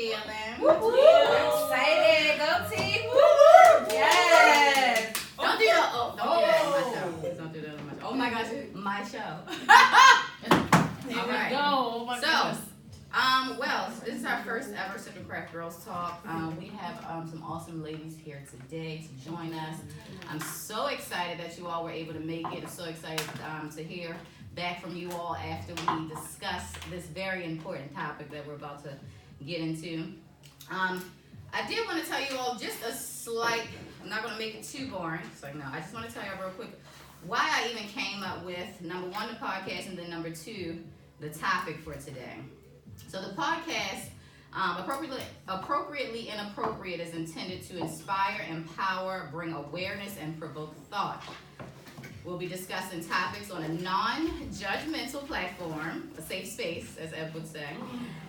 feeling? Excited. Go team. Yes. Don't do that. Don't do that on my show. Please don't do that on my show. Oh my gosh, my show. Here we go. Oh my goodness. Well, this is our first ever Sip and Craft Girls Talk. We have some awesome ladies here today to join us. I'm so excited that you all were able to make it. I'm so excited to hear back from you all after we discuss this very important topic that we're about to get into. I did want to tell you all just a slight, I'm not going to make it too boring. It's like, no, I just want to tell you all real quick why I even came up with, number one, the podcast, and then number two, the topic for today. So the podcast, Appropriately Inappropriate, is intended to inspire, empower, bring awareness, and provoke thought. We'll be discussing topics on a non-judgmental platform, a safe space, as Ed would say,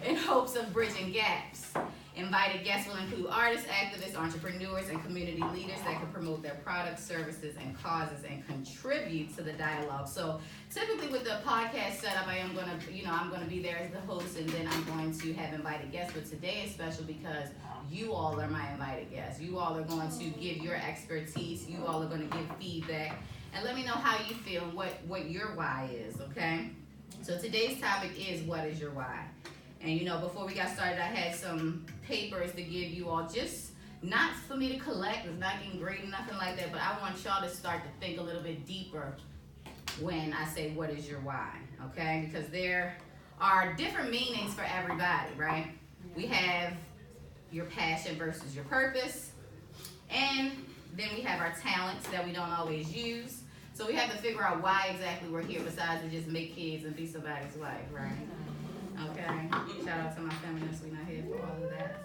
in hopes of bridging gaps. Invited guests will include artists, activists, entrepreneurs, and community leaders that can promote their products, services, and causes and contribute to the dialogue. So typically with the podcast setup, I'm going to be there as the host, and then I'm going to have invited guests. But today is special because you all are my invited guests. You all are going to give your expertise. You all are going to give feedback. And let me know how you feel, what your why is, okay? So today's topic is, what is your why? And before we got started, I had some papers to give you all, just not for me to collect, it's not getting graded, nothing like that, but I want y'all to start to think a little bit deeper when I say, what is your why, okay? Because there are different meanings for everybody, right? We have your passion versus your purpose, and then we have our talents that we don't always use. So we have to figure out why exactly we're here besides to just make kids and be somebody's wife, right? Okay. Shout out to my feminists. We're not here for all of that.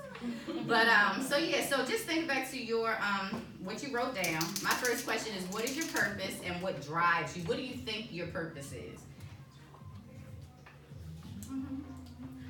But so just think back to your what you wrote down. My first question is, what is your purpose and what drives you? What do you think your purpose is?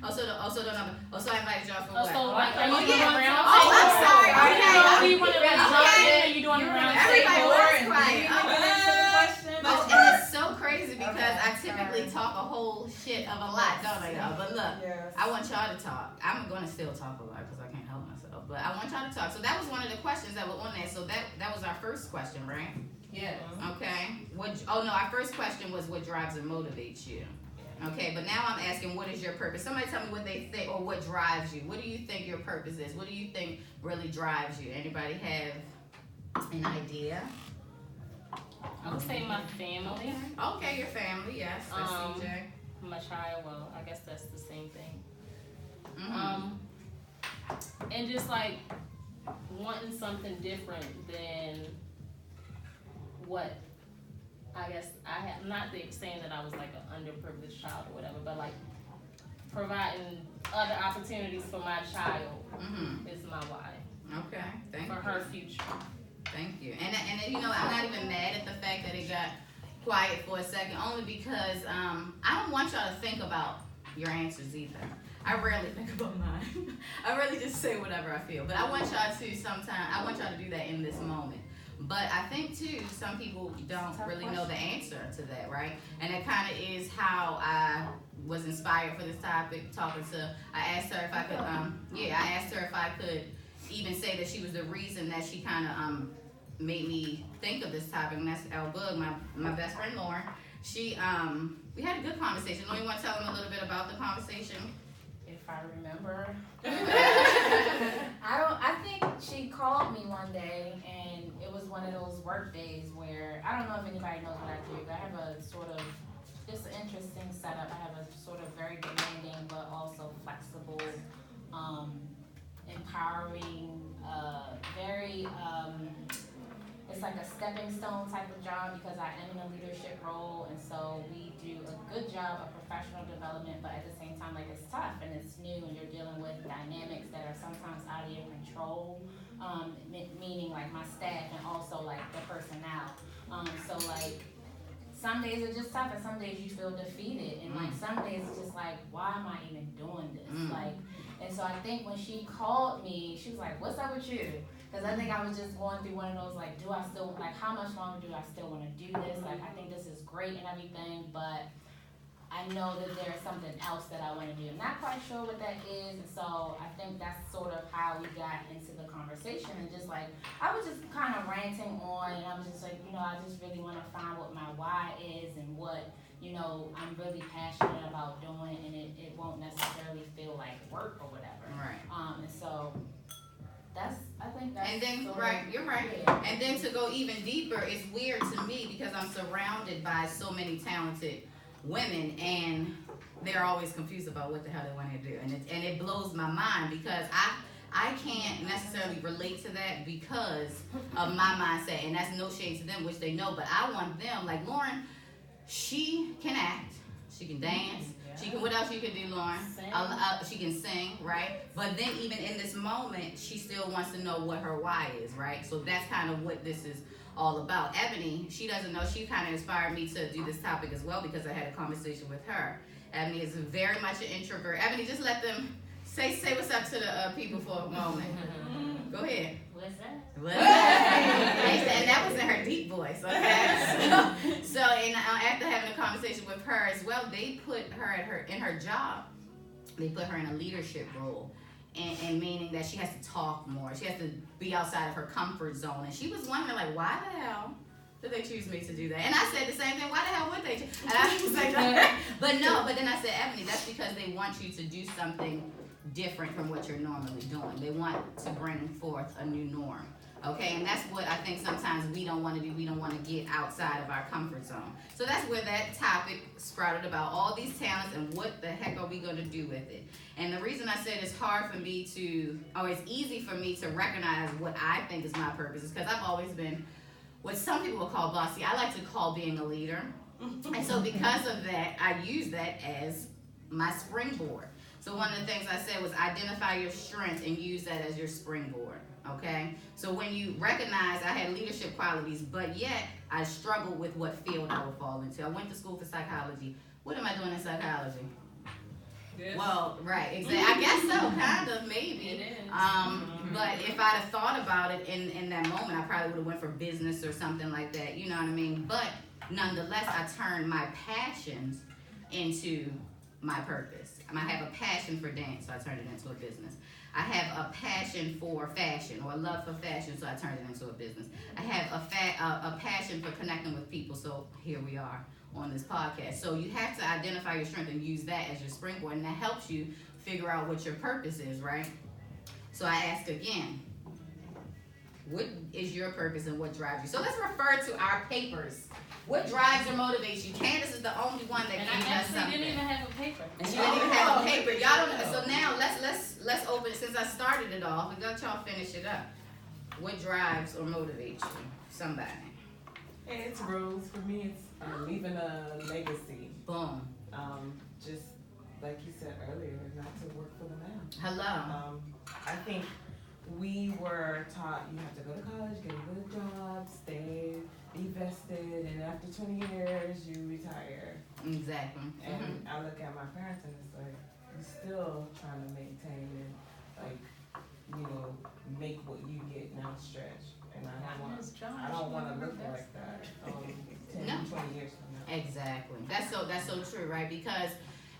Also, I invited y'all for what? Are you I'm sorry. Okay. You want to Are you doing round Everybody was quiet. Question. And it's so crazy because I typically talk a whole shit of a lot, don't I, y'all? But look, I want y'all to talk. I'm going to still talk a lot because I can't help myself. But I want y'all to talk. So that was one of the questions that were on there. So that was our first question, right? Yes. Okay. Our first question was, what drives and motivates you? Okay, but now I'm asking, what is your purpose? Somebody tell me what they think or what drives you. What do you think your purpose is? What do you think really drives you? Anybody have an idea? I would say my family. Okay, your family, yes. That's CJ. My child, well, I guess that's the same thing. Mm-hmm. And just like wanting something different than what I guess I have, not saying that I was like an underprivileged child or whatever, but like providing other opportunities for my child is my why. Okay, thank you. For her future. Thank you. And I'm not even mad at the fact that it got quiet for a second, only because I don't want y'all to think about your answers either. I rarely think about mine. I really just say whatever I feel. But I want y'all to do that in this moment. But I think too, some people don't really know the answer to that, right? And it kind of is how I was inspired for this topic. I asked her if I could, even say that she was the reason that she kind of made me think of this topic, and that's Elle Boog, my best friend Lauren. We had a good conversation. Don't you want to tell them a little bit about the conversation? If I remember. I think she called me one day, and it was one of those work days where, I don't know if anybody knows what I do, but I have a sort of, just an interesting setup. I have a sort of very demanding, but also flexible, empowering, it's like a stepping stone type of job because I am in a leadership role, and so we do a good job of professional development, but at the same time, like, it's tough and it's new, and you're dealing with dynamics that are sometimes out of your control, meaning like my staff and also like the personnel. So like some days are just tough, and some days you feel defeated, and like some days it's just like, why am I even doing this? Like, and so I think when she called me, she was like, what's up with you? Because I think I was just going through one of those, like, how much longer do I still want to do this? Like, I think this is great and everything, but I know that there's something else that I want to do. I'm not quite sure what that is, and so I think that's sort of how we got into the conversation. And just like, I was just kind of ranting on, and I was just like, I just really want to find what my why is and what, I'm really passionate about doing, and it won't necessarily feel like work or whatever. Right. And so I think that's. And then, you're right. Yeah. And then to go even deeper, it's weird to me because I'm surrounded by so many talented women, and they're always confused about what the hell they want to do, and it blows my mind because I can't necessarily relate to that because of my mindset, and that's no shade to them, which they know, but I want them, like Lauren, she can act, she can dance, she can, what else you can do, Lauren? She can sing, right? But then even in this moment, she still wants to know what her why is, right? So that's kind of what this is all about. Ebony, she doesn't know, she kind of inspired me to do this topic as well because I had a conversation with her. Ebony is very much an introvert. Ebony, just let them say what's up to the people for a moment. Go ahead. What's that? And that was in her deep voice, okay? So after having a conversation with her as well, they put her in her job, they put her in a leadership role. And meaning that she has to talk more. She has to be outside of her comfort zone. And she was wondering, like, why the hell did they choose me to do that? And I said the same thing, why the hell would they choose? And I was like, but then I said, Ebony, that's because they want you to do something different from what you're normally doing. They want to bring forth a new norm. Okay, and that's what I think sometimes we don't want to do. We don't want to get outside of our comfort zone. So that's where that topic sprouted about all these talents and what the heck are we going to do with it. And the reason I said it's hard for me it's easy for me to recognize what I think is my purpose is because I've always been what some people will call bossy. I like to call being a leader. And so because of that, I use that as my springboard. So one of the things I said was identify your strengths and use that as your springboard. Okay, so when you recognize I had leadership qualities, but yet I struggled with what field I would fall into. I went to school for psychology. What am I doing in psychology? Yes. Well, right, exactly. I guess so, kind of, maybe. It is. But if I'd have thought about it in that moment, I probably would have went for business or something like that. You know what I mean? But nonetheless, I turned my passions into my purpose. I have a passion for dance, so I turned it into a business. I have a passion for fashion or a love for fashion, so I turned it into a business. I have a passion for connecting with people, so here we are on this podcast. So you have to identify your strength and use that as your springboard, and that helps you figure out what your purpose is, right? So I ask again, what is your purpose and what drives you? So let's refer to our papers. What drives or motivates you? Candace is the only one that And can I us something. actually didn't even have a paper. And she didn't even have a paper. Y'all don't know. So now let's open it. Since I started it off, we let y'all finish it up. What drives or motivates you? Somebody. It's Rose. For me, it's leaving a legacy. Boom. Just like you said earlier, not to work for the man. Hello. I think we were taught you have to go to college, get a good job, stay, be vested, and after 20 years you retire. Exactly. And I look at my parents and it's like, you're still trying to maintain and make what you get now stretch. And I don't want to look like that 10, 20 years from now. Exactly. That's so true, right? Because,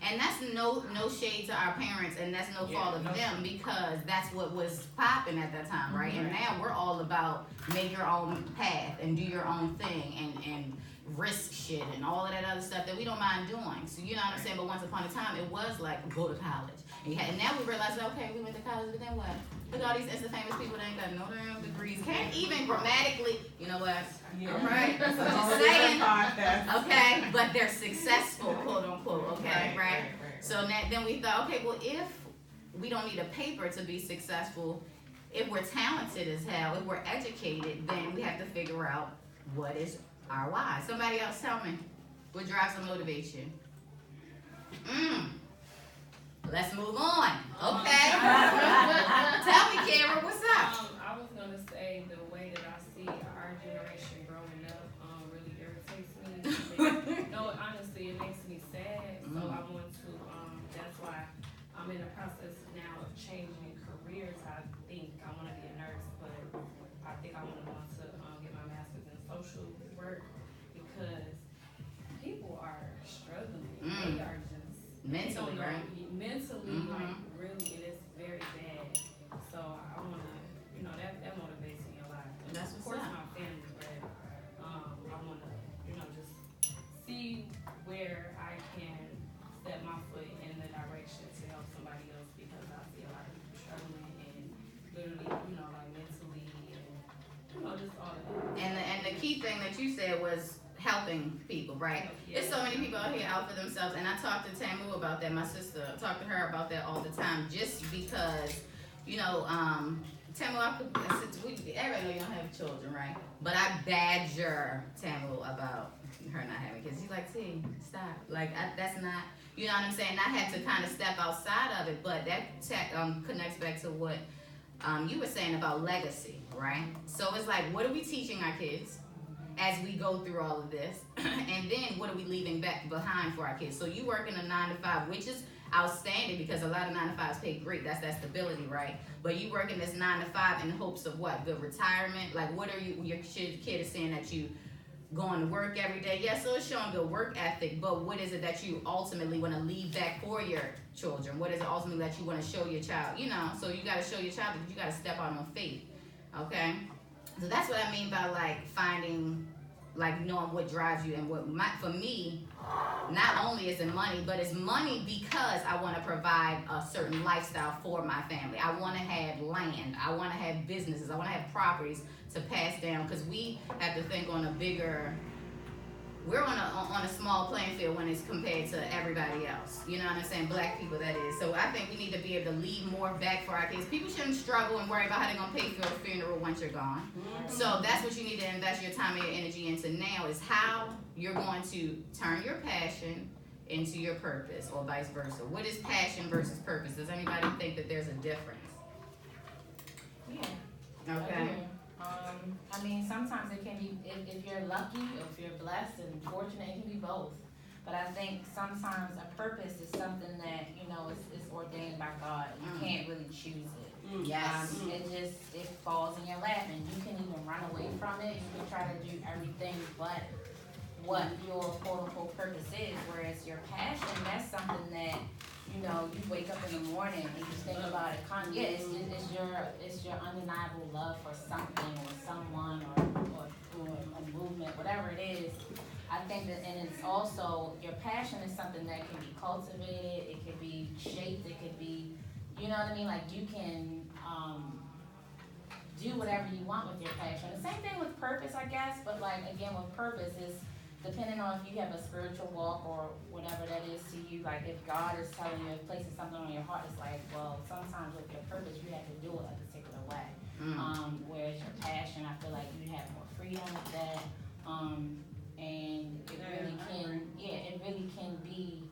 and that's no shade to our parents, and that's no fault of them, because that's what was popping at that time, right? And now we're all about make your own path and do your own thing and risk shit and all of that other stuff that we don't mind doing. So you know what I'm saying? But once upon a time, it was like go to college, and now we realize, okay, we went to college, but then what? Look at all these Insta famous people that ain't got no damn degrees, can't even grammatically, you know what? Yeah. All right, so just saying, okay, but they're successful, quote unquote, okay, right? So then we thought, okay, well, if we don't need a paper to be successful, if we're talented as hell, if we're educated, then we have to figure out what is our why. Somebody else tell me, what drives and motivates you? Let's move on. Okay. Tell me, Kara, what's up? I was gonna say the way that I see our generation growing up really irritates me. No, honestly, it makes me sad. So I want to. That's why I'm in the process now of changing careers. I think I want to be a nurse, but I think I want to get my master's in social work because people are struggling. They Mentally, right? Mentally, Mhm. like really, it is very bad. So I wanna, that motivates me a lot. And That's of what's course up. my family, but I wanna, just see where I can step my foot in the direction to help somebody else because I see a lot of people struggling and literally, like mentally and just all of that. And the key thing that you said was helping people, right? Yeah. There's so many people out here out for themselves, and I talked to Tamu about that. My sister talked to her about that all the time, just because, Tamu, everybody know you don't have children, right? But I badger Tamu about her not having kids. She's like, T, stop. Like, that's not, you know what I'm saying? I had to kind of step outside of it, but that connects back to what you were saying about legacy, right? So it's like, what are we teaching our kids as we go through all of this? And then what are we leaving back behind for our kids? So you work in a 9-to-5, which is outstanding because a lot of 9-to-5s pay great. That's that stability, right? But you work in this 9-to-5 in hopes of what? Good retirement? Like, what are your kid is saying that you going to work every day? Yeah, so it's showing good work ethic, but what is it that you ultimately want to leave back for your children? What is it ultimately that you want to show your child? So you got to show your child that you got to step out on faith, okay? So that's what I mean by like finding, like knowing what drives you and for me, not only is it money, but it's money because I want to provide a certain lifestyle for my family. I want to have land. I want to have businesses. I want to have properties to pass down because we have to think on a bigger, we're on a small playing field when it's compared to everybody else. You know what I'm saying? Black people, that is. So I think we need to be able to leave more back for our kids. People shouldn't struggle and worry about how they're going to pay for a funeral once you're gone. So that's what you need to invest your time and your energy into now, is how you're going to turn your passion into your purpose, or vice versa. What is passion versus purpose? Does anybody think that there's a difference? Yeah. Okay. I mean, sometimes it can be, if you're lucky, or if you're blessed and fortunate, it can be both. But I think sometimes a purpose is something that, is ordained by God. You can't really choose it. Yes. It falls in your lap, and you can even run away from it. You can try to do everything but what your quote-unquote purpose is. Whereas your passion, that's something that, you wake up in the morning and you think about it. It's your undeniable love for something or someone or a movement, whatever it is. I think that, and it's also, your passion is something that can be cultivated, it can be shaped, it could be, you know what I mean? Like, you can do whatever you want with your passion. The same thing with purpose, I guess, but like, again, with purpose is depending on if you have a spiritual walk or whatever that is to you. Like, if God is telling you, placing something on your heart, it's like, well, sometimes with your purpose, you have to do it a particular way. Whereas your passion, I feel like you have more freedom with that. And it really can be,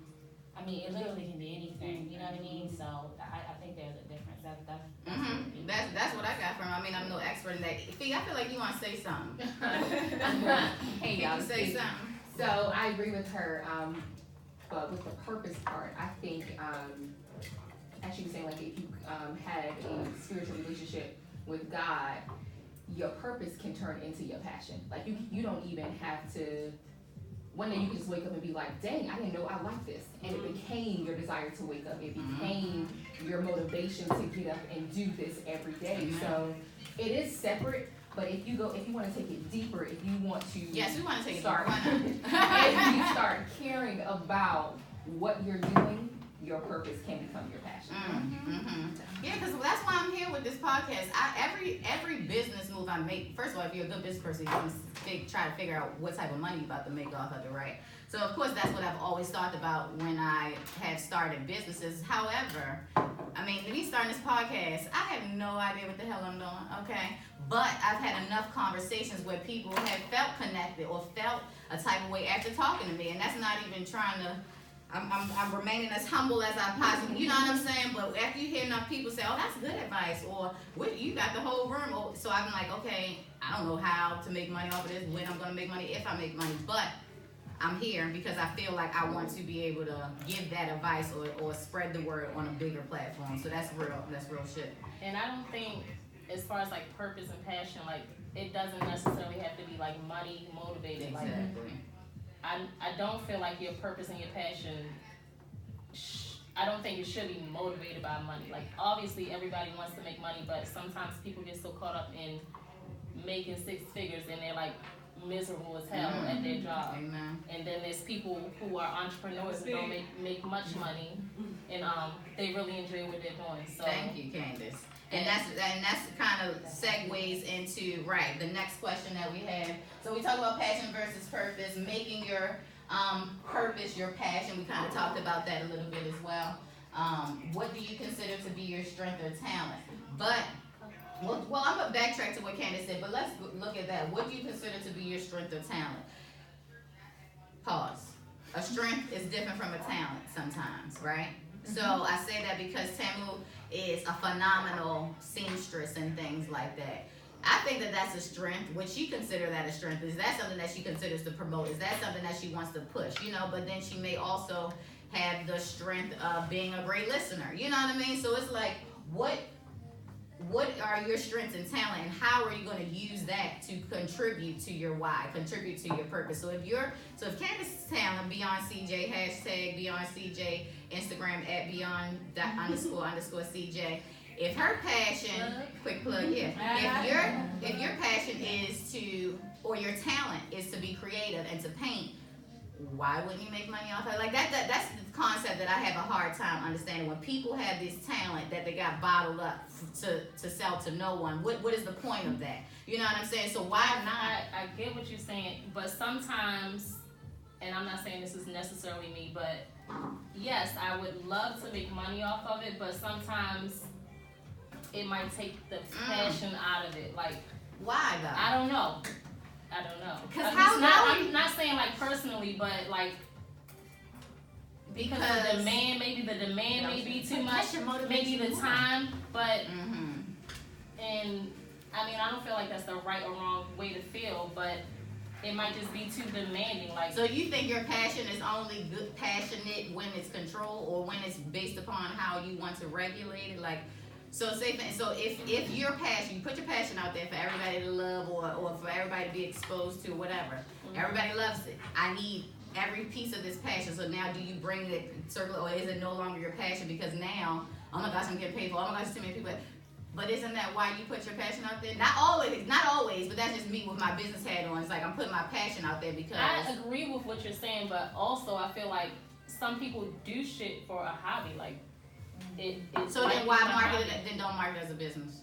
I mean, it literally can be anything, you know what I mean? So I think there's a difference. That's what I got from. I mean, I'm no expert in that. Fee, I feel like you want to say something. Hey y'all, say something. So I agree with her, but with the purpose part, I think, as she was saying, like if you have a spiritual relationship with God, your purpose can turn into your passion. Like you don't even have to. One day you can just wake up and be like, dang, I didn't know I like this. And it became your desire to wake up. It became your motivation to get up and do this every day. So it is separate, but if you want to take it deeper, if you want to Yes, we want to take start, it deeper. if you start caring about what you're doing, your purpose can become your passion. Yeah, because that's why I'm here with this podcast. Every business move I make, first of all, if you're a good business person, you can try to figure out what type of money you're about to make off of it, right? So of course that's what I've always thought about when I have started businesses. However, I mean, me starting this podcast, I have no idea what the hell I'm doing, okay? But I've had enough conversations where people have felt connected or felt a type of way after talking to me, and that's not even trying to. I'm remaining as humble as I possibly, you know what I'm saying? But after you hear enough people say, oh, that's good advice, or you got the whole room. So I'm like, okay, I don't know how to make money off of this, when I'm going to make money, if I make money. But I'm here because I feel like I want to be able to give that advice or spread the word on a bigger platform. So that's real shit. And I don't think, as far as like purpose and passion, like it doesn't necessarily have to be like money motivated. Exactly. Like, I don't feel like your purpose and your passion I don't think it should be motivated by money. Like, obviously everybody wants to make money, but sometimes people get so caught up in making six figures and they're like miserable as hell at their job. Amen. And then there's people who are entrepreneurs and don't make much money, and they really enjoy what they're doing. So Thank you, Candace. And that's kind of segues into the next question that we have. So we talk about passion versus purpose, making your purpose your passion. We kind of talked about that a little bit as well. What do you consider to be your strength or talent? But well, I'm gonna backtrack to what Candace said, but let's look at that. What do you consider to be your strength or talent? Pause. A strength is different from a talent sometimes, right? So I say that because Tamu is a phenomenal seamstress and things like that. I think that that's a strength. Would she consider that a strength? Is that something that she considers to promote? Is that something that she wants to push? But then she may also have the strength of being a great listener. You know what I mean? So it's like, what are your strengths and talent, and how are you going to use that to contribute to your why, contribute to your purpose? So if Candace's talent, Beyond CJ, hashtag Beyond CJ, Instagram at Beyond _ CJ. If her passion, quick plug, if your passion is or your talent is to be creative and to paint, why wouldn't you make money off of it? Like that's the concept that I have a hard time understanding. When people have this talent that they got bottled up to sell to no one, what is the point of that? You know what I'm saying? So why not? I get what you're saying, but sometimes, and I'm not saying this is necessarily me, but yes, I would love to make money off of it, but sometimes it might take the passion out of it. Like, why though? I don't know. I'm not saying like personally, but like because the demand may be too much, maybe the time, but and I mean I don't feel like that's the right or wrong way to feel, but it might just be too demanding. Like, so you think your passion is only passionate when it's controlled or when it's based upon how you want to regulate it? Like, so if your passion, you put your passion out there for everybody to love or for everybody to be exposed to, whatever. Everybody loves it. I need every piece of this passion. So now do you bring it circle, or is it no longer your passion because now, oh my gosh, I'm getting paid for, oh my gosh, too many people. But isn't that why you put your passion out there? Not always, but that's just me with my business hat on. It's like I'm putting my passion out there because I agree with what you're saying, but also I feel like some people do shit for a hobby. Like, so then why market it? Then don't market it as a business.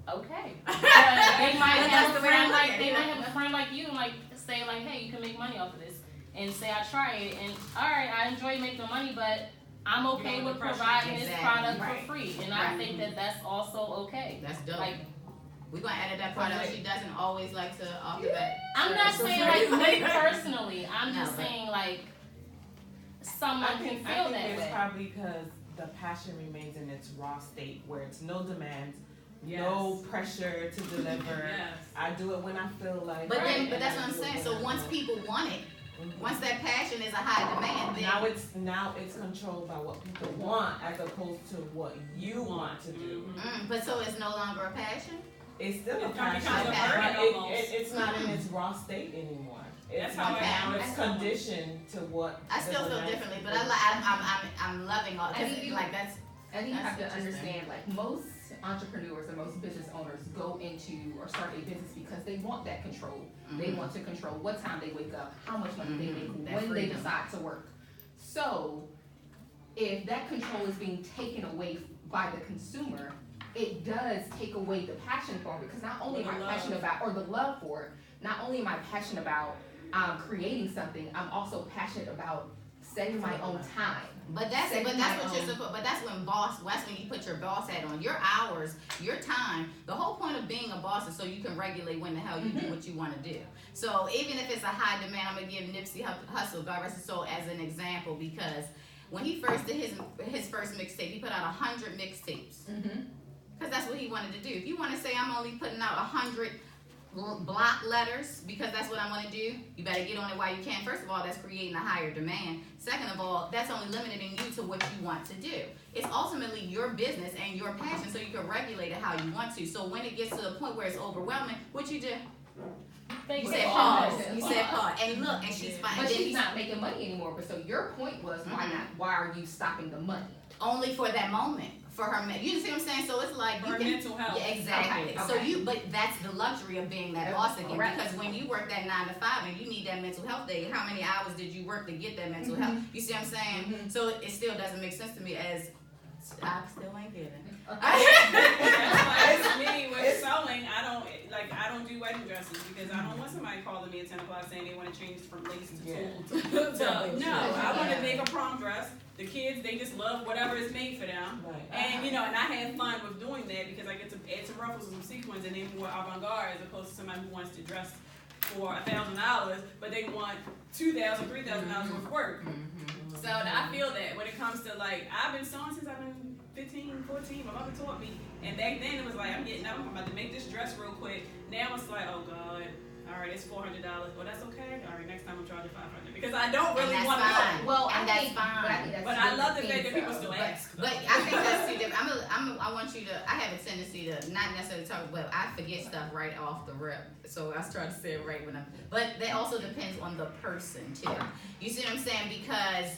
Okay. They might have a friend like you, and like say like, hey, you can make money off of this, and say I try it, and all right, I enjoy making money, but I'm okay with providing this product for free, and I think that that's also okay. That's dope. Like, we're gonna edit that part out. She doesn't always like to off the bat. I'm not saying like me personally. I'm just saying like someone can feel that way. It's probably because the passion remains in its raw state where it's no demand, no pressure to deliver. I do it when I feel like. But that's what I'm saying. So once people want it, once that passion is a high demand, then now it's controlled by what people want as opposed to what you want to do. But so it's no longer a passion? It's still a passion, but it's not in its raw state anymore. It's conditioned to what. I still feel differently, but I'm loving all. I think you have to interesting. understand, like, most entrepreneurs and most business owners go into or start a business because they want that control. They want to control what time they wake up, how much money they make, when they decide to work. So if that control is being taken away by the consumer, it does take away the passion for it, because not only am I passionate about, or the love for it, not only am I passionate about creating something, I'm also passionate about setting my own time. But that's when you put your boss hat on. Your hours, your time. The whole point of being a boss is so you can regulate when the hell you do what you want to do. So even if it's a high demand, I'm gonna give Nipsey Hussle, God rest his soul, as an example, because when he first did his first mixtape, he put out 100 mixtapes. Because that's what he wanted to do. If you want to say I'm only putting out 100 block letters because that's what I want to do, you better get on it while you can. First of all, that's creating a higher demand. Second of all, that's only limiting you to what you want to do. It's ultimately your business and your passion, so you can regulate it how you want to. So when it gets to the point where it's overwhelming, what you do? Thank You you. said pause. You said pause. And look, and she's fine. But she's not making money anymore. But so your point was, why Mhm. not? Why are you stopping the money? Only for that moment. For her, you see what I'm saying? So it's like you Or can, mental health. yeah, exactly. Okay, So okay. but that's the luxury of being that That's boss again. correct. Because when you work that 9 to 5 and you need that mental health day, how many hours did you work to get that mental health? You see what I'm saying? Mhm. So it still doesn't make sense to me as I still ain't getting. That's why me with sewing, I don't do wedding dresses because I don't want somebody calling me at 10 o'clock saying they want to change from lace to tulle to no, I want to make a prom dress. The kids, they just love whatever is made for them. Right. And and I have fun with doing that because I get to add some ruffles and some sequins and they're more avant-garde as opposed to somebody who wants to dress for $1,000, but they want $2,000, $3,000 worth of work. So I feel that when it comes to I've been sewing since I've been 15, 14, my mother taught me. And back then it was like, I'm about to make this dress real quick. Now it's like, oh God, all right, it's $400. Well, that's okay. All right, next time I'm charging $500 because I don't really And that's want to know. fine. Well, And I that's think, fine. But I think that's But two I love the different fact that things, people still though. ask. But I think that's too different. I want you to. I have a tendency to not necessarily talk, but I forget stuff right off the rip. So I was trying to say it right when I'm. But that also depends on the person too. You see what I'm saying? Because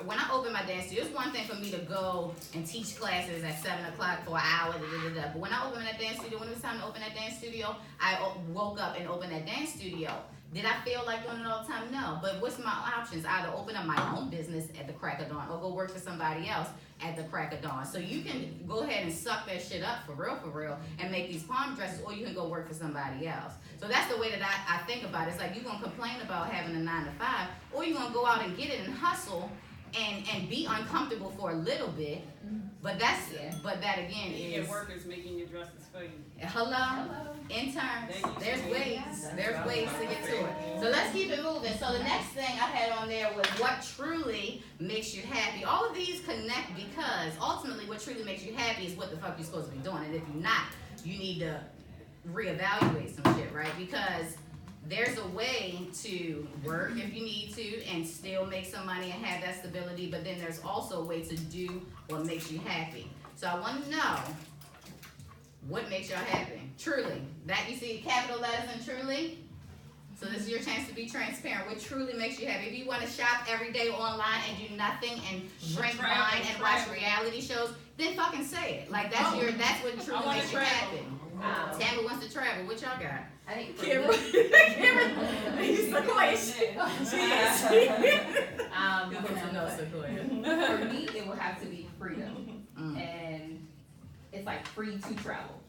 when I open my dance studio, it's one thing for me to go and teach classes at 7 o'clock for an hour. But when I open that dance studio, when it was time to open that dance studio, I woke up and opened that dance studio. Did I feel like doing it all the time? No. But what's my options? Either open up my own business at the crack of dawn or go work for somebody else at the crack of dawn. So you can go ahead and suck that shit up for real, and make these palm dresses, or you can go work for somebody else. So that's the way that I think about it. It's like you're going to complain about having a 9 to 5, or you're going to go out and get it and hustle and be uncomfortable for a little bit. But that again You is get workers making your dresses for you. hello. Interns, there's ways to get to it. So let's keep it moving. So the next thing I had on there was what truly makes you happy. All of these connect because ultimately what truly makes you happy is what the fuck you're supposed to be doing. And if you're not, you need to reevaluate some shit, right? Because there's a way to work if you need to and still make some money and have that stability, but then there's also a way to do what makes you happy. So I want to know what makes y'all happy. Truly. That you see capital letters in truly? So this is your chance to be transparent. What truly makes you happy? If you want to shop every day online and do nothing and drink wine and watch reality shows, then fucking say it. Like that's what truly makes you happy. Tammy wants to travel. What y'all got? I think for Kira. me, He's the question. for me, it will have to be freedom. And it's like free to travel,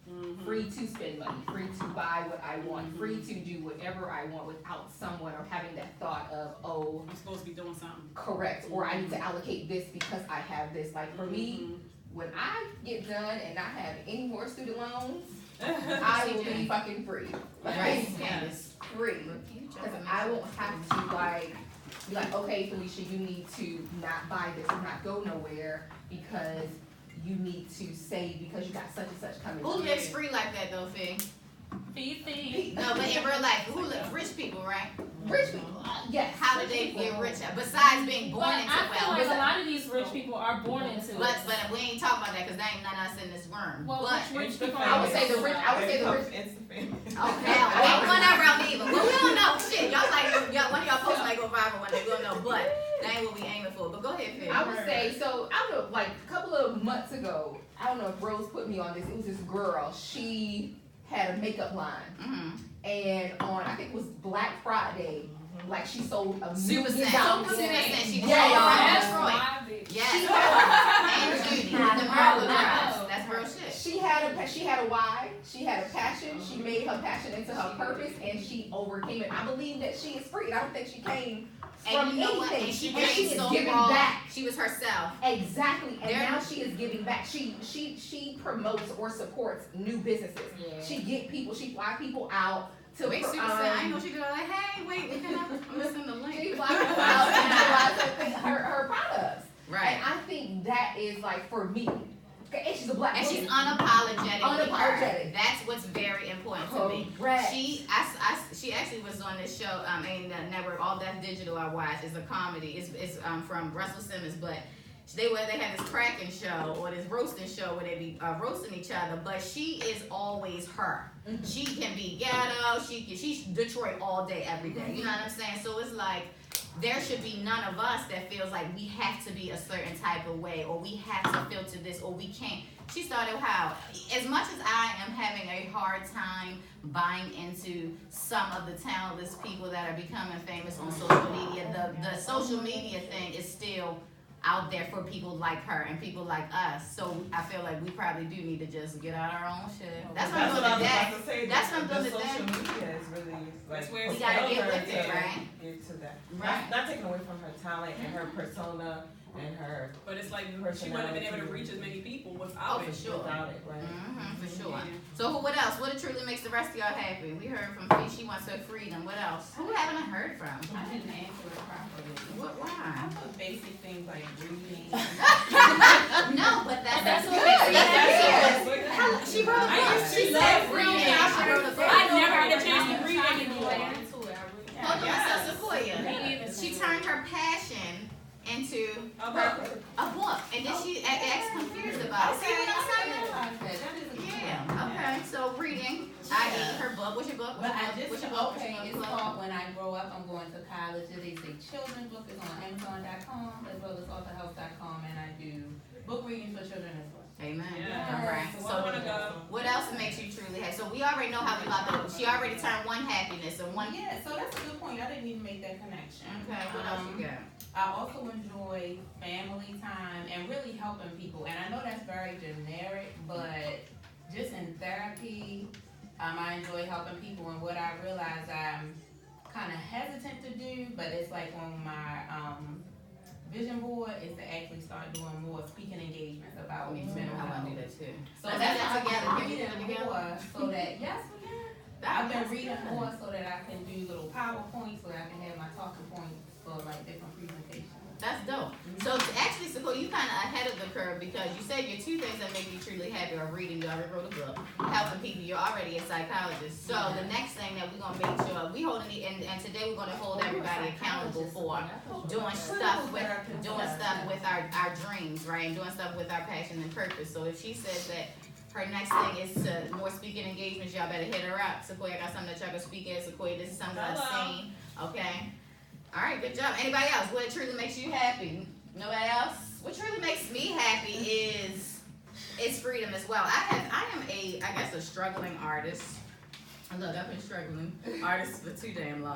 free to spend money, free to buy what I want, free to do whatever I want without someone or having that thought of, oh, I'm supposed to be doing something. correct, or I need to allocate this because I have this. Like for me, when I get done and not have any more student loans, I will be fucking free. Right. Yes. Free. Because I won't have to be like, okay, Felicia, you need to not buy this and not go nowhere because you need to save because you got such and such coming. Who lives free like that though, Fee? Fifi. No, but in real life, who lives? Rich people, right? Rich people. Yes. How did they get rich? Besides being born But into I feel like wealth. a lot of these rich people are born into But it. we ain't talking about that because there ain't none of us in this room. Well, But which rich people I are would say the rich. I would say the rich. It's the family. okay, ain't one around either. Well, we don't know shit. One of y'all posts might go viral one day. We don't know, but that ain't what we aiming for. But go ahead, Fee. I would say so. I don't know. Like a couple of months ago, I don't know if Rose put me on this. It was this girl. She had a makeup line, and on I think it was Black Friday. Like she sold $1 million. She Yeah, that's That's right. right. Yes. And Judy, the Merle girls. That's real shit. She had a why. She had a passion. She made her passion into her purpose, and she overcame it. I believe that she is free. I don't think she came from And you know what? anything. And she is gave so giving raw. back. She was herself. Exactly, and There- now she is giving back. She promotes or supports new businesses. Yeah. She get people. She fly people out to. Wait, she was saying, I didn't know she could go like, hey, wait, we can I'm gonna send the She link. fly people out and utilize her products. Right. And I think that is like for me. Okay, and she's a black And woman. she's unapologetic. Unapologetic. That's what's very important to me. Correct. She actually was on this show, in the network, All Deaf Digital I watched. It's a comedy. It's from Russell Simmons, but they had this cracking show or this roasting show where they be roasting each other, but she is always her. She can be ghetto, she's Detroit all day, every day. You know what I'm saying? So it's like, there should be none of us that feels like we have to be a certain type of way, or we have to filter this, or we can't. She started how, as much as I am having a hard time buying into some of the talentless people that are becoming famous on social media, the social media thing is still out there for people like her and people like us. So I feel like we probably do need to just get out our own shit. That's what I'm doing today. That's what I'm doing today. Social media is really like, where we gotta get with it, right? Get to that. Right. Not taking away from her talent and her persona and her. But it's like she wouldn't have been able to reach as many people without Oh, for sure. Without it, right? For sure. So what else? What truly makes the rest of y'all happy? We heard from Fee, she wants her freedom. What else? Who haven't I heard from? I didn't answer it properly. What? I Why? put basic things like reading. No, but that's good. That's good. She wrote a book. She said reading. She wrote a book. I never had a chance to read anymore. Hold on, so Sequoia. She turned her passion into A book. a book, and then she acts confused about it. See what I'm saying? Yeah. Okay. So reading, i.e. her book. What's your book? But I just, What's your book? okay, What's it's your book? called When I Grow Up, I'm Going to College. It is a children's book. It's on Amazon.com as well as authorhouse.com, and I do book readings for children as well. Amen. Yeah. All right. So I wanna go. What else makes you truly happy? So we already know how we about to. She already turned one happiness and one. Yeah, so that's a good point. I didn't even make that connection. Okay. What else you got? I also enjoy family time and really helping people. And I know that's very generic, but just in therapy, I enjoy helping people. And what I realize I'm kind of hesitant to do, but it's like on my vision board is to actually start doing more speaking engagements about mental I want health. to do that too. So Let's that's get why together. I've Can we been do it reading together? more so that, yes, we can. I've been reading more so that I can do little PowerPoints where I can have my talking points for like different presentations. That's dope. So actually, Sequoia, you kind of ahead of the curve because you said your two things that make you truly happy are reading. You already wrote a book. Helping people. You're already a psychologist. So the next thing that we're gonna make sure we holding the and today we're gonna hold everybody accountable for doing stuff with our dreams, right? And doing stuff with our passion and purpose. So if she says that her next thing is to more speaking engagements, y'all better hit her up. Sequoia, I got something that y'all can speak at. Sequoia, this is something I've seen. Okay. All right, good job. Anybody else? What truly makes you happy? Nobody else? What truly makes me happy is freedom as well. I am a struggling artist. Look, I've been struggling artist for too damn long.